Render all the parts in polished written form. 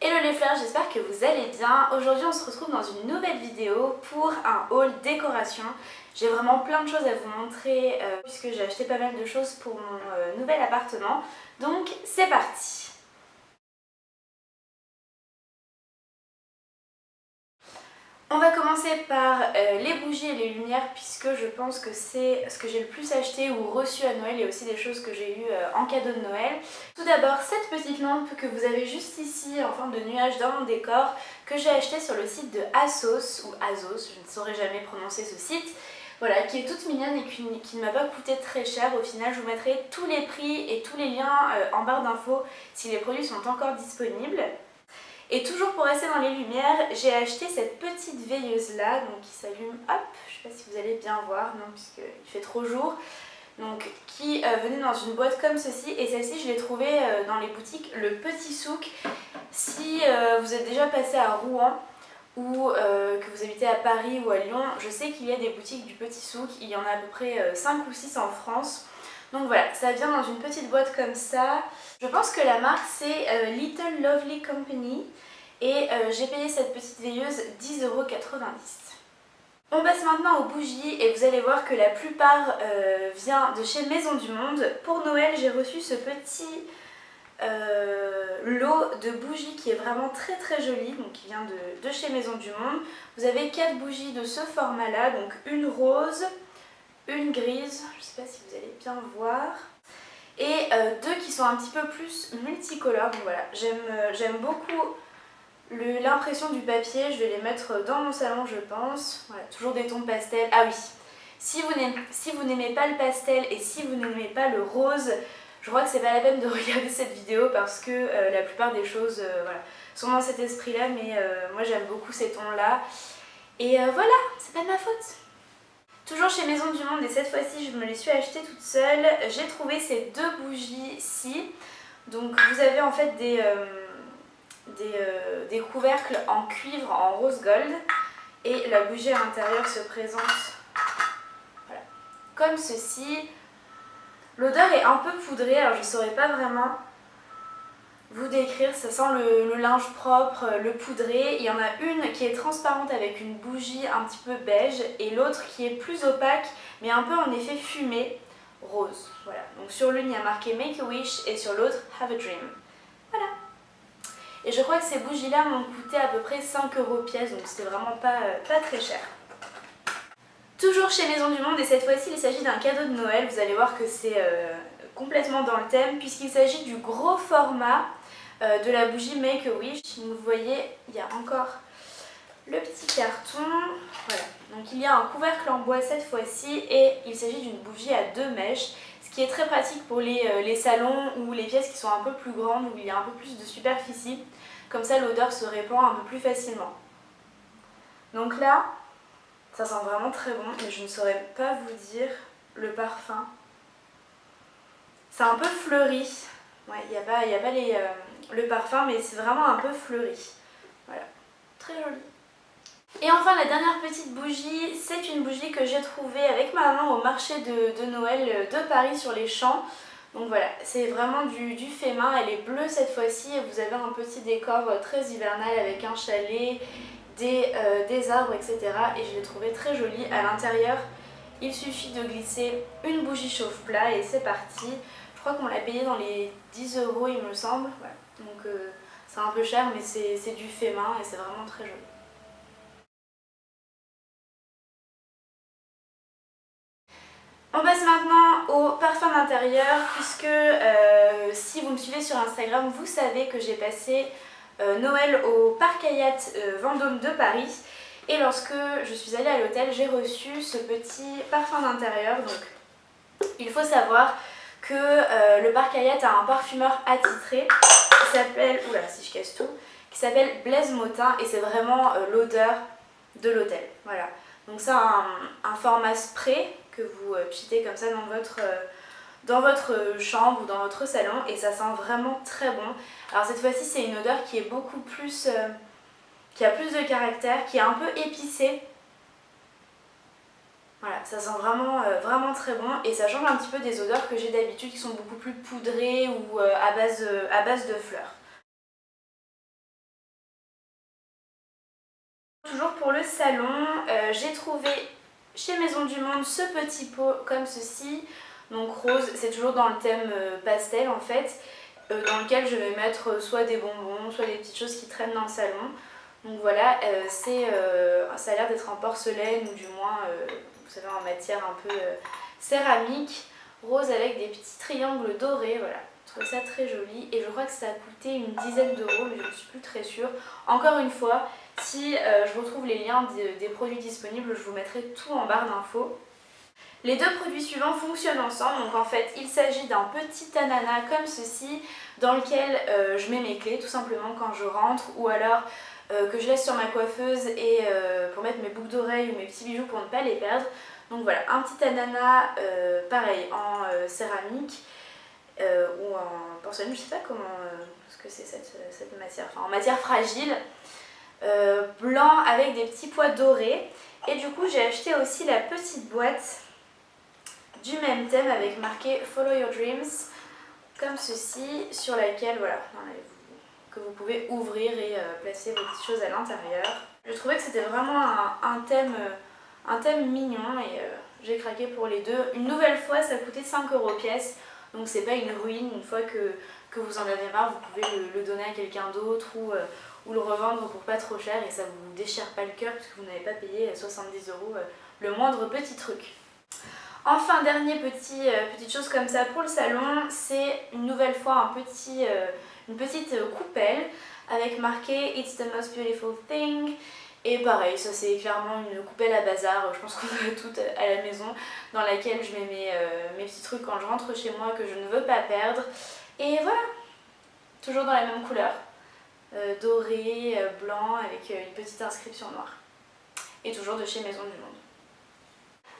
Hello les fleurs, j'espère que vous allez bien. Aujourd'hui on se retrouve dans une nouvelle vidéo pour un haul décoration. J'ai vraiment plein de choses à vous montrer puisque j'ai acheté pas mal de choses pour mon nouvel appartement. Donc c'est parti. On va commencer par les bougies et les lumières puisque je pense que c'est ce que j'ai le plus acheté ou reçu à Noël et aussi des choses que j'ai eues en cadeau de Noël. Tout d'abord cette petite lampe que vous avez juste ici en forme de nuage dans mon décor que j'ai acheté sur le site de Asos ou Azos, je ne saurais jamais prononcer ce site. Voilà, qui est toute mignonne et qui ne m'a pas coûté très cher. Au final, je vous mettrai tous les prix et tous les liens en barre d'infos si les produits sont encore disponibles. Et toujours pour rester dans les lumières, j'ai acheté cette petite veilleuse là, donc qui s'allume, hop, je sais pas si vous allez bien voir, non puisqu'il fait trop jour, donc qui venait dans une boîte comme ceci, et celle-ci je l'ai trouvée dans les boutiques Le Petit Souk. Si vous êtes déjà passé à Rouen ou que vous habitez à Paris ou à Lyon, je sais qu'il y a des boutiques du Petit Souk, il y en a à peu près 5 ou 6 en France. Donc voilà, ça vient dans une petite boîte comme ça. Je pense que la marque c'est Little Lovely Company et j'ai payé cette petite veilleuse 10,90 €. On passe maintenant aux bougies et vous allez voir que la plupart vient de chez Maison du Monde. Pour Noël, j'ai reçu ce petit lot de bougies qui est vraiment très très joli, donc qui vient de chez Maison du Monde. Vous avez 4 bougies de ce format là, donc une rose, une grise, je ne sais pas si vous allez bien voir, et deux qui sont un petit peu plus multicolores. Donc voilà, j'aime beaucoup l'impression du papier, je vais les mettre dans mon salon je pense. Voilà, toujours des tons pastel. Ah oui, si vous n'aimez pas le pastel et si vous n'aimez pas le rose, je crois que c'est pas la peine de regarder cette vidéo parce que la plupart des choses voilà, sont dans cet esprit là, mais moi j'aime beaucoup ces tons là. Et voilà, c'est pas de ma faute. Toujours chez Maison du Monde et cette fois-ci je me les suis achetées toute seule. J'ai trouvé ces deux bougies-ci. Donc vous avez en fait des couvercles en cuivre en rose gold et la bougie à l'intérieur se présente voilà, comme ceci. L'odeur est un peu poudrée, alors je ne saurais pas vraiment vous décrire, ça sent le linge propre, le poudré. Il y en a une qui est transparente avec une bougie un petit peu beige et l'autre qui est plus opaque mais un peu en effet fumé, rose. Voilà. Donc sur l'une il y a marqué Make a Wish et sur l'autre Have a Dream. Voilà. Et je crois que ces bougies là m'ont coûté à peu près 5 € pièce, donc c'était vraiment pas très cher. Toujours chez Maison du Monde et cette fois-ci il s'agit d'un cadeau de Noël. Vous allez voir que c'est complètement dans le thème puisqu'il s'agit du gros format de la bougie Make a Wish. Vous voyez, il y a encore le petit carton. Voilà, donc il y a un couvercle en bois cette fois-ci et il s'agit d'une bougie à 2 mèches, ce qui est très pratique pour les salons ou les pièces qui sont un peu plus grandes où il y a un peu plus de superficie. Comme ça l'odeur se répand un peu plus facilement. Donc là, ça sent vraiment très bon, mais je ne saurais pas vous dire le parfum. C'est un peu fleuri. Ouais, il n'y a pas le parfum, mais c'est vraiment un peu fleuri. Voilà, très joli. Et enfin, la dernière petite bougie, c'est une bougie que j'ai trouvée avec ma maman au marché de Noël de Paris sur les champs. Donc voilà, c'est vraiment du fait main, elle est bleue cette fois-ci et vous avez un petit décor très hivernal avec un chalet, des arbres, etc. Et je l'ai trouvée très jolie. À l'intérieur, il suffit de glisser une bougie chauffe-plat et c'est parti. Je crois qu'on l'a payé dans les 10 € il me semble. Voilà. Donc c'est un peu cher mais c'est du fait main et c'est vraiment très joli. On passe maintenant au parfum d'intérieur puisque si vous me suivez sur Instagram, vous savez que j'ai passé Noël au Parc Hyatt Vendôme de Paris. Et lorsque je suis allée à l'hôtel, j'ai reçu ce petit parfum d'intérieur. Donc il faut savoir que le Parc Hyatt a un parfumeur attitré qui s'appelle, oula si je casse tout, qui s'appelle Blaise Motin et c'est vraiment l'odeur de l'hôtel. Voilà. Donc c'est un format spray que vous pitez comme ça dans votre chambre ou dans votre salon et ça sent vraiment très bon. Alors cette fois-ci c'est une odeur qui est beaucoup plus, qui a plus de caractère, qui est un peu épicée. Voilà, ça sent vraiment très bon et ça change un petit peu des odeurs que j'ai d'habitude qui sont beaucoup plus poudrées ou à base de fleurs. Toujours pour le salon, j'ai trouvé chez Maison du Monde ce petit pot comme ceci, donc rose, c'est toujours dans le thème pastel en fait, dans lequel je vais mettre soit des bonbons, soit des petites choses qui traînent dans le salon. Donc voilà, ça a l'air d'être en porcelaine ou du moins, vous savez, en matière un peu céramique, rose avec des petits triangles dorés, voilà. Je trouve ça très joli et je crois que ça a coûté une dizaine d'euros, mais je ne suis plus très sûre. Encore une fois, si je retrouve les liens des produits disponibles, je vous mettrai tout en barre d'infos. Les deux produits suivants fonctionnent ensemble, donc en fait il s'agit d'un petit ananas comme ceci dans lequel je mets mes clés tout simplement quand je rentre ou alors que je laisse sur ma coiffeuse et pour mettre mes boucles d'oreilles ou mes petits bijoux pour ne pas les perdre. Donc voilà, un petit ananas pareil en céramique ou en porcelaine, je sais pas comment ce que c'est cette matière, enfin en matière fragile, blanc avec des petits pois dorés. Et du coup j'ai acheté aussi la petite boîte du même thème avec marqué Follow Your Dreams comme ceci, sur laquelle voilà, que vous pouvez ouvrir et placer vos petites choses à l'intérieur. Je trouvais que c'était vraiment un thème mignon et j'ai craqué pour les deux. Une nouvelle fois ça coûtait 5 € pièce, donc c'est pas une ruine. Une fois que vous en avez marre, vous pouvez le donner à quelqu'un d'autre ou le revendre pour pas trop cher et ça vous déchire pas le cœur parce que vous n'avez pas payé 70 € le moindre petit truc. Enfin, dernière petite chose comme ça pour le salon, c'est une nouvelle fois une petite coupelle avec marqué It's the most beautiful thing. Et pareil, ça c'est clairement une coupelle à bazar, je pense qu'on a toutes à la maison, dans laquelle je mets mes petits trucs quand je rentre chez moi que je ne veux pas perdre. Et voilà, toujours dans la même couleur, doré, blanc avec une petite inscription noire. Et toujours de chez Maison du Monde.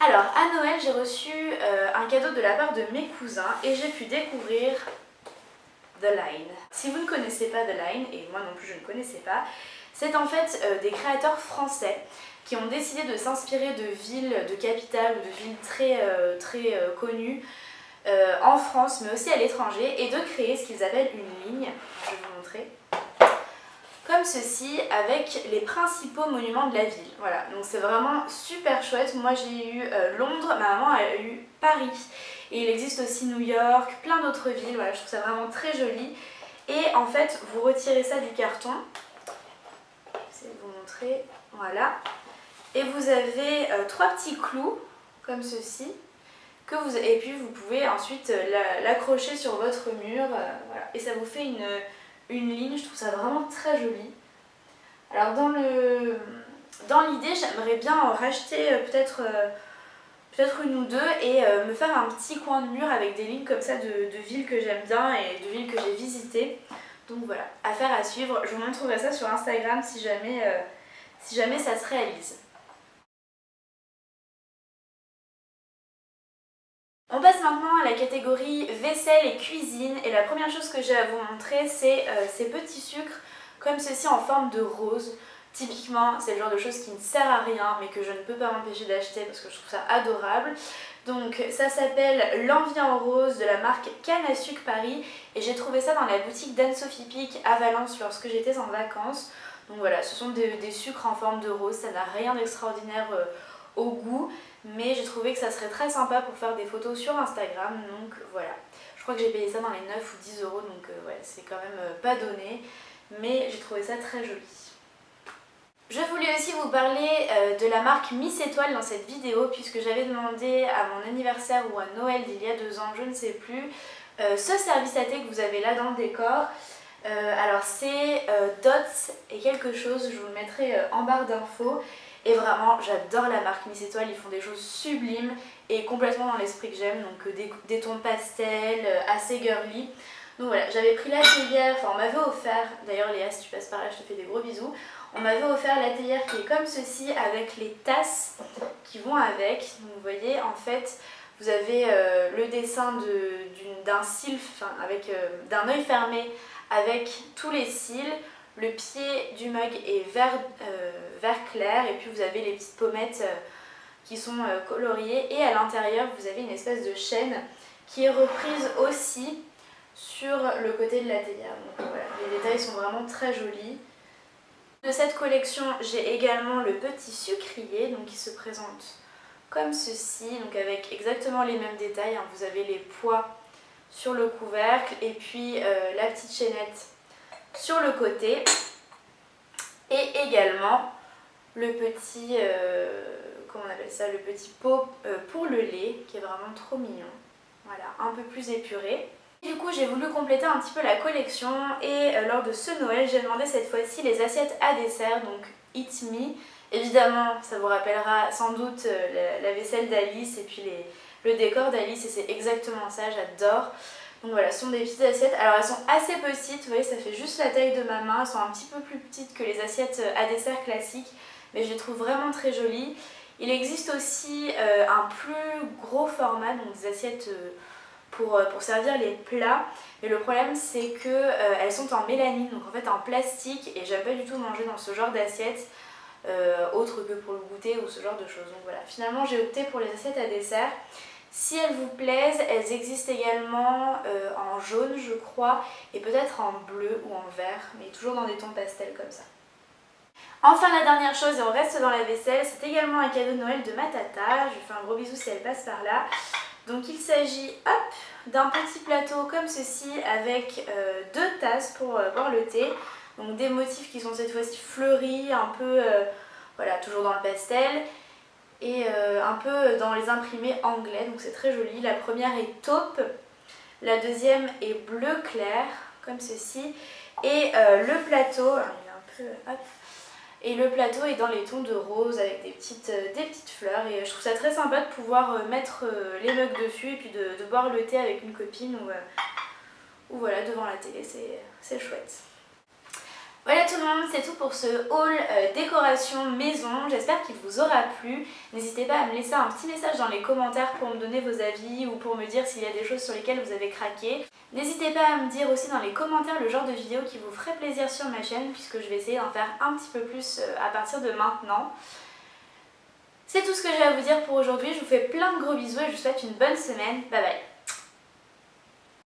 Alors, à Noël, j'ai reçu un cadeau de la part de mes cousins et j'ai pu découvrir The Line. Si vous ne connaissez pas The Line, et moi non plus je ne connaissais pas, c'est en fait des créateurs français qui ont décidé de s'inspirer de villes, de capitales ou de villes très connues en France mais aussi à l'étranger et de créer ce qu'ils appellent une ligne, je vais vous montrer, comme ceci avec les principaux monuments de la ville. Voilà, donc c'est vraiment super chouette. Moi j'ai eu Londres, ma maman a eu Paris et il existe aussi New York, plein d'autres villes. Voilà, je trouve ça vraiment très joli. Et en fait, vous retirez ça du carton. Je vais vous montrer, voilà. Et vous avez 3 petits clous comme ceci. Et puis vous pouvez ensuite l'accrocher sur votre mur, voilà. Et ça vous fait une ligne, je trouve ça vraiment très joli. Alors dans l'idée, j'aimerais bien en racheter peut-être une ou deux et me faire un petit coin de mur avec des lignes comme ça de villes que j'aime bien et de villes que j'ai visitées. Donc voilà, affaire à suivre. Je vous montrerai ça sur Instagram si jamais ça se réalise. On passe maintenant à la catégorie vaisselle et cuisine et la première chose que j'ai à vous montrer c'est ces petits sucres comme ceci en forme de rose. Typiquement c'est le genre de choses qui ne sert à rien mais que je ne peux pas m'empêcher d'acheter parce que je trouve ça adorable. Donc ça s'appelle l'Envie en rose de la marque Canne à Sucre Paris et j'ai trouvé ça dans la boutique d'Anne-Sophie Pic à Valence lorsque j'étais en vacances. Donc voilà, ce sont des sucres en forme de rose, ça n'a rien d'extraordinaire au goût, mais j'ai trouvé que ça serait très sympa pour faire des photos sur Instagram, donc voilà. Je crois que j'ai payé ça dans les 9 ou 10 €, donc ouais, c'est quand même pas donné, mais j'ai trouvé ça très joli. Je voulais aussi vous parler de la marque Miss Étoile dans cette vidéo, puisque j'avais demandé à mon anniversaire ou à Noël d'il y a 2 ans, je ne sais plus, ce service à thé que vous avez là dans le décor. Alors c'est Dots et quelque chose, je vous le mettrai en barre d'infos. Et vraiment, j'adore la marque Miss Étoile, ils font des choses sublimes et complètement dans l'esprit que j'aime, donc des tons pastel, assez girly. Donc voilà, j'avais pris la théière, enfin on m'avait offert, d'ailleurs Léa si tu passes par là je te fais des gros bisous, on m'avait offert la théière qui est comme ceci avec les tasses qui vont avec. Donc vous voyez, en fait, vous avez le dessin d'un cil, avec d'un œil fermé avec tous les cils. Le pied du mug est vert clair et puis vous avez les petites pommettes qui sont coloriées et à l'intérieur vous avez une espèce de chaîne qui est reprise aussi sur le côté de la théière. Donc voilà, les détails sont vraiment très jolis. De cette collection, j'ai également le petit sucrier, donc qui se présente comme ceci, donc avec exactement les mêmes détails, hein. Vous avez les pois sur le couvercle et puis la petite chaînette sur le côté. Et également le petit, comment on appelle ça, le petit pot pour le lait qui est vraiment trop mignon. Voilà, un peu plus épuré. Du coup, j'ai voulu compléter un petit peu la collection et lors de ce Noël, j'ai demandé cette fois-ci les assiettes à dessert, donc Eat Me. Évidemment, ça vous rappellera sans doute la vaisselle d'Alice et puis le décor d'Alice, et c'est exactement ça, j'adore. Donc voilà, ce sont des petites assiettes. Alors elles sont assez petites, vous voyez, ça fait juste la taille de ma main. Elles sont un petit peu plus petites que les assiettes à dessert classiques, mais je les trouve vraiment très jolies. Il existe aussi un plus gros format, donc des assiettes pour servir les plats. Mais le problème c'est que elles sont en mélamine, donc en fait en plastique, et j'aime pas du tout manger dans ce genre d'assiette, autre que pour le goûter ou ce genre de choses. Donc voilà, finalement j'ai opté pour les assiettes à dessert. Si elles vous plaisent, elles existent également en jaune je crois, et peut-être en bleu ou en vert, mais toujours dans des tons pastels comme ça. Enfin la dernière chose, et on reste dans la vaisselle, c'est également un cadeau de Noël de ma tata. Je lui fais un gros bisou si elle passe par là. Donc il s'agit, hop, d'un petit plateau comme ceci avec 2 tasses pour boire le thé. Donc des motifs qui sont cette fois-ci fleuris, un peu, voilà, toujours dans le pastel. Et un peu dans les imprimés anglais, donc c'est très joli. La première est taupe, la deuxième est bleu clair, comme ceci. Et le plateau, alors il est un peu, hop, et le plateau est dans les tons de rose avec des petites fleurs. Et je trouve ça très sympa de pouvoir mettre les mugs dessus et puis de boire le thé avec une copine ou voilà, devant la télé, c'est chouette. Voilà tout le monde, c'est tout pour ce haul décoration maison, j'espère qu'il vous aura plu. N'hésitez pas à me laisser un petit message dans les commentaires pour me donner vos avis ou pour me dire s'il y a des choses sur lesquelles vous avez craqué. N'hésitez pas à me dire aussi dans les commentaires le genre de vidéo qui vous ferait plaisir sur ma chaîne, puisque je vais essayer d'en faire un petit peu plus à partir de maintenant. C'est tout ce que j'ai à vous dire pour aujourd'hui, je vous fais plein de gros bisous et je vous souhaite une bonne semaine, bye bye.